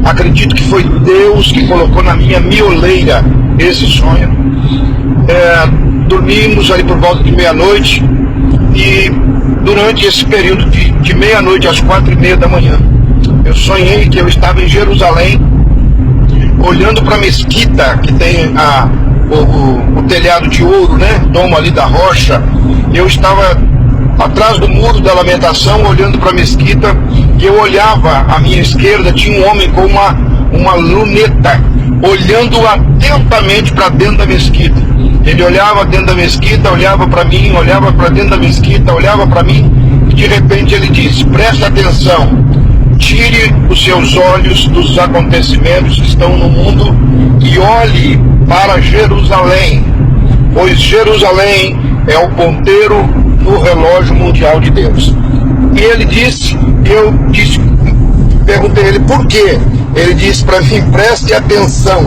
acredito que foi Deus que colocou na minha mioleira esse sonho. Dormimos ali por volta de meia-noite, e durante esse período de meia-noite às 4h30 da manhã, eu sonhei que eu estava em Jerusalém, olhando para a mesquita que tem o telhado de ouro, né? Domo ali da rocha. Eu estava atrás do muro da lamentação, olhando para a mesquita, e eu olhava à minha esquerda, tinha um homem com uma luneta, olhando atentamente para dentro da mesquita. Ele olhava dentro da mesquita, olhava para mim, olhava para dentro da mesquita, olhava para mim, e de repente ele disse: preste atenção, tire os seus olhos dos acontecimentos que estão no mundo e olhe para Jerusalém, pois Jerusalém é o ponteiro no relógio mundial de Deus. E ele disse, perguntei a ele por quê. Ele disse para mim: preste atenção,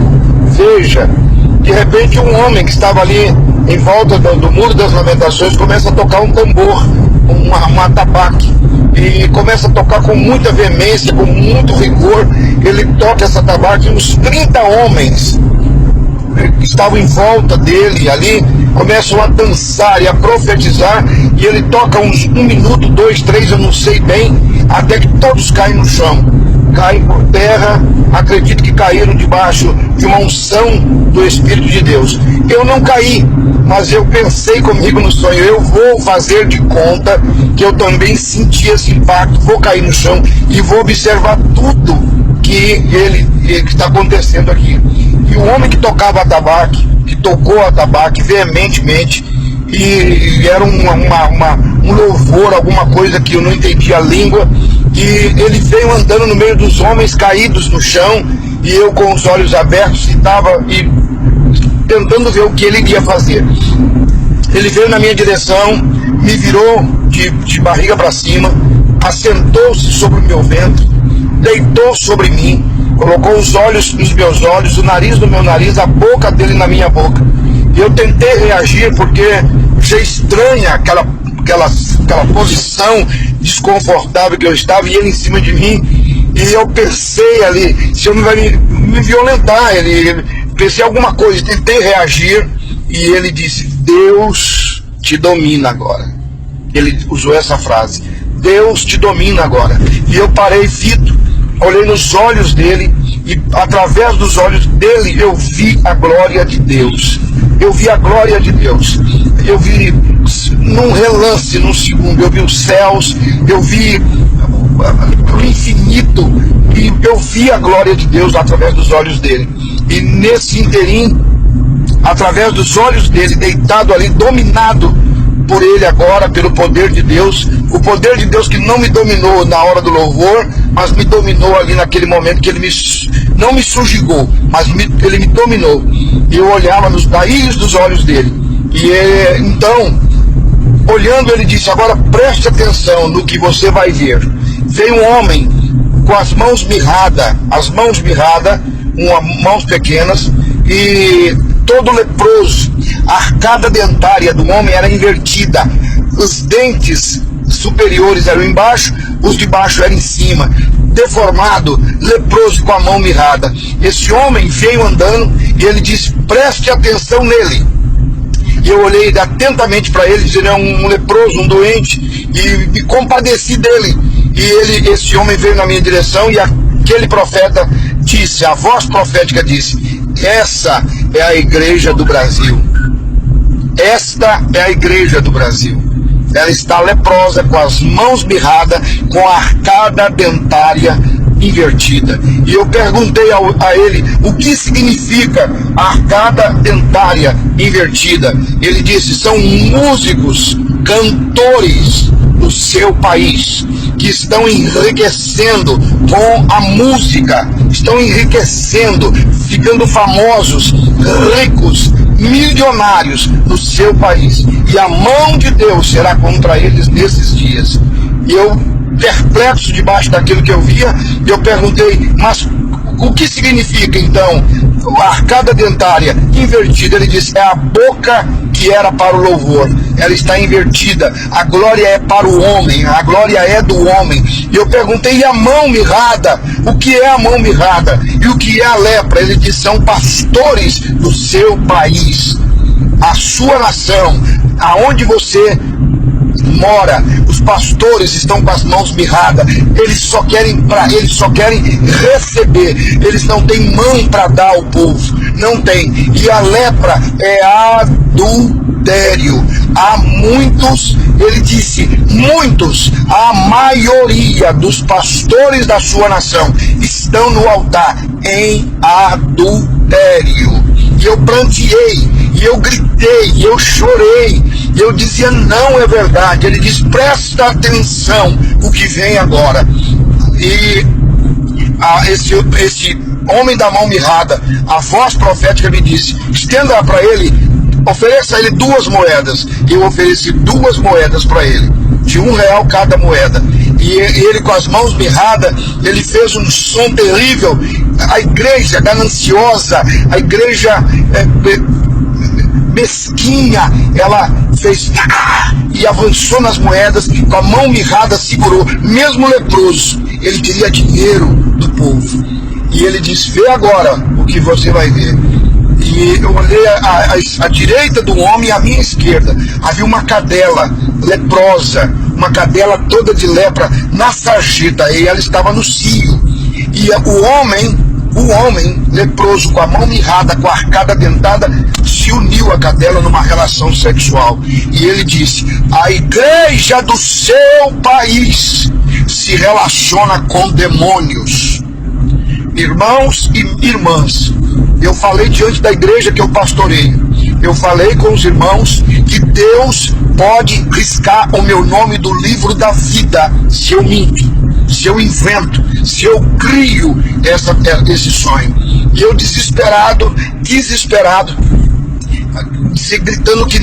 veja. De repente um homem que estava ali em volta do Muro das Lamentações começa a tocar um tambor, um atabaque, e começa a tocar com muita veemência, com muito rigor. Ele toca essa atabaque, e uns 30 homens que estavam em volta dele ali começam a dançar e a profetizar, e ele toca uns 1 minuto, 2, 3, eu não sei bem, até que todos caem no chão, caem por terra. Acredito que caíram debaixo de uma unção do Espírito de Deus. Eu não caí, mas eu pensei comigo no sonho: eu vou fazer de conta que eu também senti esse impacto, vou cair no chão e vou observar tudo que está acontecendo aqui. E o homem que tocava atabaque, que tocou atabaque veementemente, e era um louvor, alguma coisa que eu não entendia a língua, e ele veio andando no meio dos homens caídos no chão, e eu com os olhos abertos e tentando ver o que ele iria fazer. Ele veio na minha direção, me virou de barriga para cima, assentou-se sobre o meu ventre, deitou sobre mim, colocou os olhos nos meus olhos, o nariz no meu nariz, a boca dele na minha boca. E eu tentei reagir porque achei estranha aquela posição desconfortável que eu estava, e ele em cima de mim. E eu pensei ali, esse homem vai me violentar. Pensei alguma coisa, tentei reagir, e ele disse: Deus te domina agora. Ele usou essa frase: Deus te domina agora. E eu parei fito, olhei nos olhos dele, e através dos olhos dele eu vi a glória de Deus. Eu vi a glória de Deus. Eu vi num relance, num segundo, eu vi os céus, eu vi o infinito, e eu vi a glória de Deus através dos olhos dele. E nesse interim, através dos olhos dele, deitado ali, dominado por ele agora, pelo poder de Deus, o poder de Deus que não me dominou na hora do louvor, mas me dominou ali naquele momento que ele não me subjugou, mas ele me dominou. E eu olhava nos raízes dos olhos dele, e então, olhando, ele disse: agora preste atenção no que você vai ver. Veio um homem com as mãos mirradas, mãos pequenas, e todo leproso. A arcada dentária do homem era invertida, os dentes superiores eram embaixo, os de baixo eram em cima, deformado, leproso, com a mão mirrada. Esse homem veio andando, e ele disse: preste atenção nele. E eu olhei atentamente para ele, dizendo: é um leproso, um doente, e me compadeci dele. E esse homem veio na minha direção, e aquele profeta disse, a voz profética disse: essa é a igreja do Brasil. Esta é a igreja do Brasil. Ela está leprosa, com as mãos mirradas, com a arcada dentária invertida. E eu perguntei a ele o que significa a arcada dentária invertida. Ele disse: são músicos, cantores do seu país, que estão enriquecendo com a música, estão enriquecendo, ficando famosos, ricos, milionários no seu país, e a mão de Deus será contra eles nesses dias. E eu, perplexo debaixo daquilo que eu via, eu perguntei: mas o que significa então a arcada dentária invertida? Ele disse: é a boca que era para o louvor. ela está invertida. A glória é para o homem, a glória é do homem. E eu perguntei, e a mão mirrada? O que é a mão mirrada? E o que é a lepra? Ele disse, são pastores do seu país, a sua nação, aonde você mora. Os pastores estão com as mãos mirradas. Eles só querem receber. Eles não têm mão para dar ao povo. Não tem. E a lepra é adultério. Há muitos, ele disse, muitos, a maioria dos pastores da sua nação estão no altar em adultério. E eu pranteei, e eu gritei, e eu chorei, e eu dizia, não é verdade. Ele diz, presta atenção o que vem agora. E esse homem da mão mirrada, a voz profética me disse, estenda para ele, ofereça a ele 2 moedas. Eu ofereci 2 moedas para ele, de R$1 cada moeda. E ele, com as mãos mirradas, ele fez um som terrível. A igreja gananciosa, a igreja mesquinha, ela fez e avançou nas moedas, com a mão mirrada segurou, mesmo leproso. Ele queria dinheiro do povo. E ele disse, vê agora o que você vai ver. E eu olhei à direita do homem e à minha esquerda. Havia uma cadela leprosa, uma cadela toda de lepra na sarjeta, e ela estava no cio. E o homem leproso, com a mão mirrada, com a arcada dentada, se uniu à cadela numa relação sexual. E ele disse, a igreja do seu país se relaciona com demônios. Irmãos e irmãs, eu falei diante da igreja que eu pastoreio, eu falei com os irmãos que Deus pode riscar o meu nome do livro da vida se eu minto, se eu invento, se eu crio esse sonho. E eu desesperado, gritando que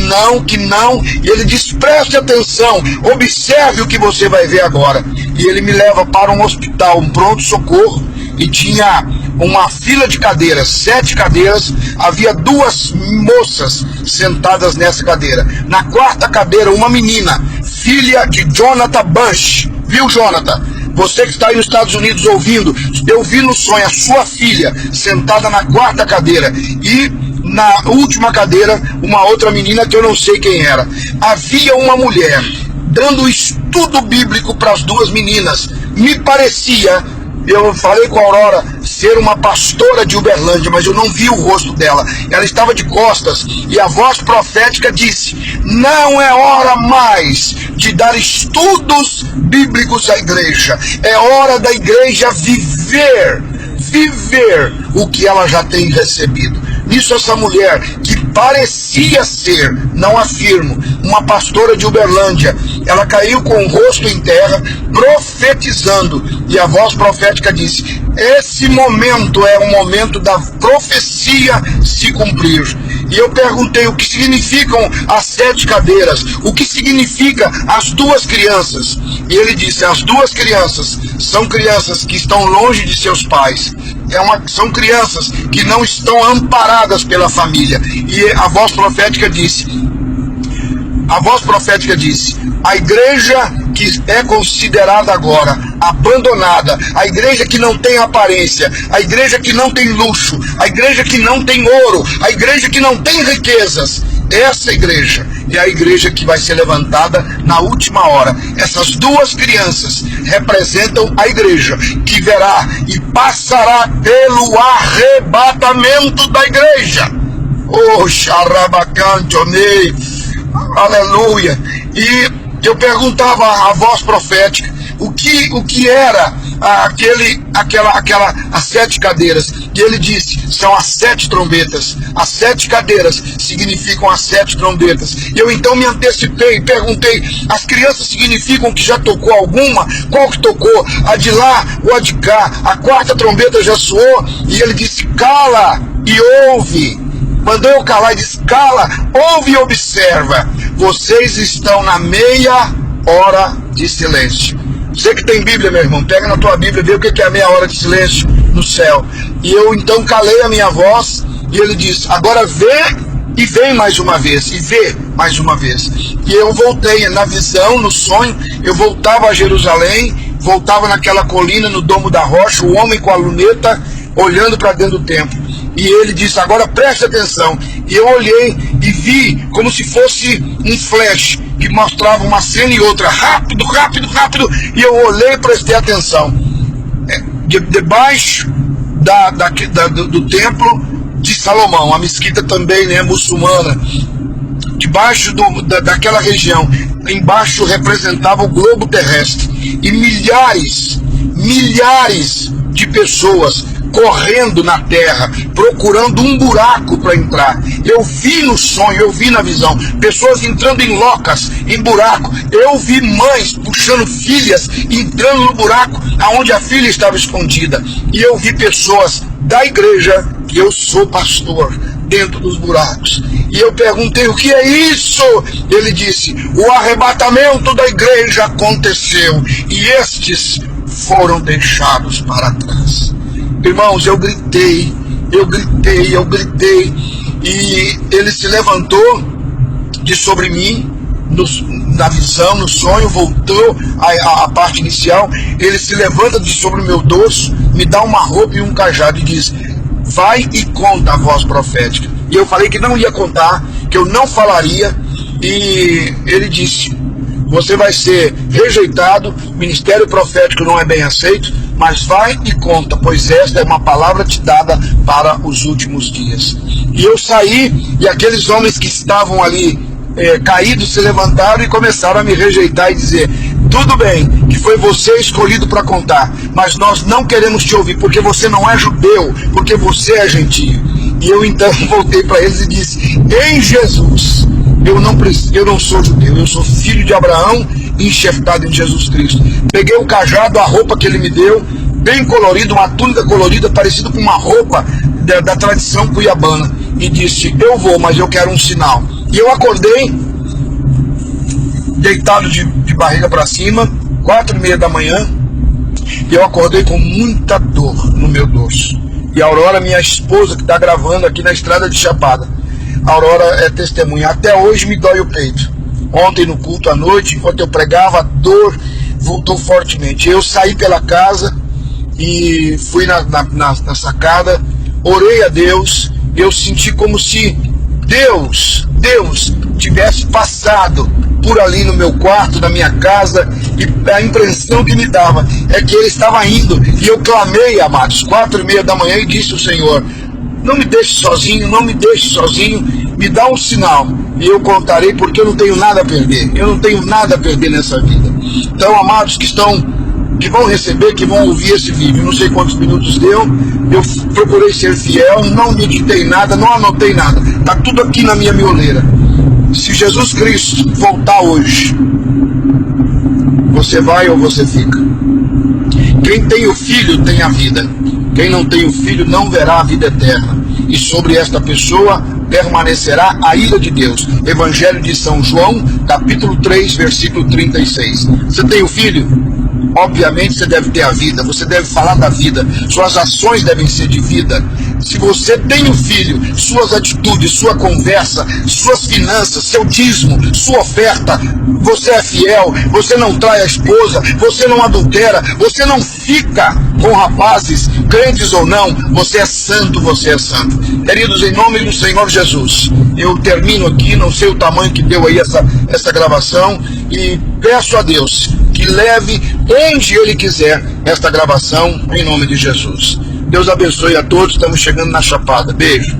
não, e ele diz, preste atenção, observe o que você vai ver agora. E ele me leva para um hospital, um pronto-socorro, e tinha uma fila de cadeiras, 7 cadeiras, havia 2 moças sentadas nessa cadeira. Na 4ª cadeira, uma menina, filha de Jonathan Bush. Viu, Jonathan? Você que está aí nos Estados Unidos ouvindo, eu vi no sonho a sua filha sentada na 4ª cadeira. E na última cadeira, uma outra menina que eu não sei quem era. Havia uma mulher dando estudo bíblico para as 2 meninas. Me parecia, eu falei com a Aurora, ser uma pastora de Uberlândia, mas eu não vi o rosto dela. Ela estava de costas e a voz profética disse, não é hora mais de dar estudos bíblicos à igreja. É hora da igreja viver o que ela já tem recebido. Nisso, essa mulher, que parecia ser, não afirmo, uma pastora de Uberlândia, ela caiu com o rosto em terra, profetizando, e a voz profética disse, esse momento é o momento da profecia se cumprir. E eu perguntei o que significam as 7 cadeiras, o que significa as 2 crianças. E ele disse, as 2 crianças são crianças que estão longe de seus pais. São crianças que não estão amparadas pela família. E a voz profética disse, a igreja que é considerada agora abandonada, a igreja que não tem aparência, a igreja que não tem luxo, a igreja que não tem ouro, a igreja que não tem riquezas, essa igreja é a igreja que vai ser levantada na última hora. Essas 2 crianças representam a igreja que verá e passará pelo arrebatamento da igreja. Oh, xarabacantonei, aleluia. E eu perguntava à voz profética o que era as 7 cadeiras. E ele disse, são as 7 trombetas. As 7 cadeiras significam as 7 trombetas. Eu então me antecipei e perguntei, as crianças significam que já tocou alguma? Qual que tocou? A de lá ou a de cá? A 4ª trombeta já soou? E ele disse, cala e ouve. Mandou eu calar e disse, cala, ouve e observa. Vocês estão na meia hora de silêncio. Você que tem Bíblia, meu irmão, pega na tua Bíblia e vê o que é a meia hora de silêncio no céu. E eu então calei a minha voz e ele disse, agora vê e vem mais uma vez. E vê mais uma vez. E eu voltei na visão, no sonho, eu voltava a Jerusalém, voltava naquela colina, no Domo da Rocha, o homem com a luneta, olhando para dentro do templo. E ele disse, agora preste atenção. E eu olhei e vi como se fosse um flash, que mostrava uma cena e outra, rápido, rápido, rápido. E eu olhei e prestei atenção. Debaixo do templo de Salomão, a mesquita também, né, muçulmana, debaixo daquela região, embaixo representava o globo terrestre, e milhares de pessoas correndo na terra, procurando um buraco para entrar. Eu vi no sonho, eu vi na visão, pessoas entrando em locas, em buraco. Eu vi mães puxando filhas, entrando no buraco aonde a filha estava escondida. E eu vi pessoas da igreja, que eu sou pastor, dentro dos buracos. E eu perguntei, o que é isso? Ele disse, o arrebatamento da igreja aconteceu, e estes foram deixados para trás. Irmãos, eu gritei, e ele se levantou de sobre mim, na visão, no sonho, voltou à parte inicial. Ele se levanta de sobre o meu dorso, me dá uma roupa e um cajado e diz, vai e conta a voz profética. E eu falei que não ia contar, que eu não falaria, e ele disse, você vai ser rejeitado, ministério profético não é bem aceito, mas vai e conta, pois esta é uma palavra te dada para os últimos dias. E eu saí, e aqueles homens que estavam ali caídos se levantaram e começaram a me rejeitar e dizer, tudo bem, que foi você escolhido para contar, mas nós não queremos te ouvir, porque você não é judeu, porque você é gentio. E eu então voltei para eles e disse, em Jesus, eu não sou judeu, eu sou filho de Abraão, enxertado em Jesus Cristo. Peguei o cajado, a roupa que ele me deu, bem colorida, uma túnica colorida, parecida com uma roupa da tradição cuiabana, e disse, eu vou, mas eu quero um sinal. E eu acordei, deitado de barriga para cima, 4:30 da manhã, e eu acordei com muita dor no meu dorso. E a Aurora, minha esposa, que está gravando aqui na estrada de Chapada, a Aurora é testemunha, até hoje me dói o peito. Ontem no culto à noite, enquanto eu pregava, a dor voltou fortemente. Eu saí pela casa e fui na sacada, orei a Deus, eu senti como se Deus tivesse passado por ali no meu quarto, na minha casa, e a impressão que me dava é que ele estava indo, e eu clamei, amados, 4:30 da manhã, e disse ao Senhor, não me deixe sozinho, não me deixe sozinho, me dá um sinal, e eu contarei, porque eu não tenho nada a perder, eu não tenho nada a perder nessa vida. Então, amados que vão receber, que vão ouvir esse vídeo, não sei quantos minutos deu, eu procurei ser fiel, não meditei nada, não anotei nada, está tudo aqui na minha mioleira. Se Jesus Cristo voltar hoje, você vai ou você fica? Quem tem o Filho tem a vida, quem não tem o Filho não verá a vida eterna, e sobre esta pessoa permanecerá a ira de Deus. Evangelho de São João, capítulo 3, versículo 36. Você tem o Filho? Obviamente você deve ter a vida, você deve falar da vida, suas ações devem ser de vida. Se você tem o Filho, suas atitudes, sua conversa, suas finanças, seu dízimo, sua oferta, você é fiel, você não trai a esposa, você não adultera, você não fica com rapazes, crentes ou não, você é santo, você é santo. Queridos, em nome do Senhor Jesus, eu termino aqui, não sei o tamanho que deu aí essa gravação, e peço a Deus que leve onde Ele quiser esta gravação, em nome de Jesus. Deus abençoe a todos, estamos chegando na Chapada. Beijo.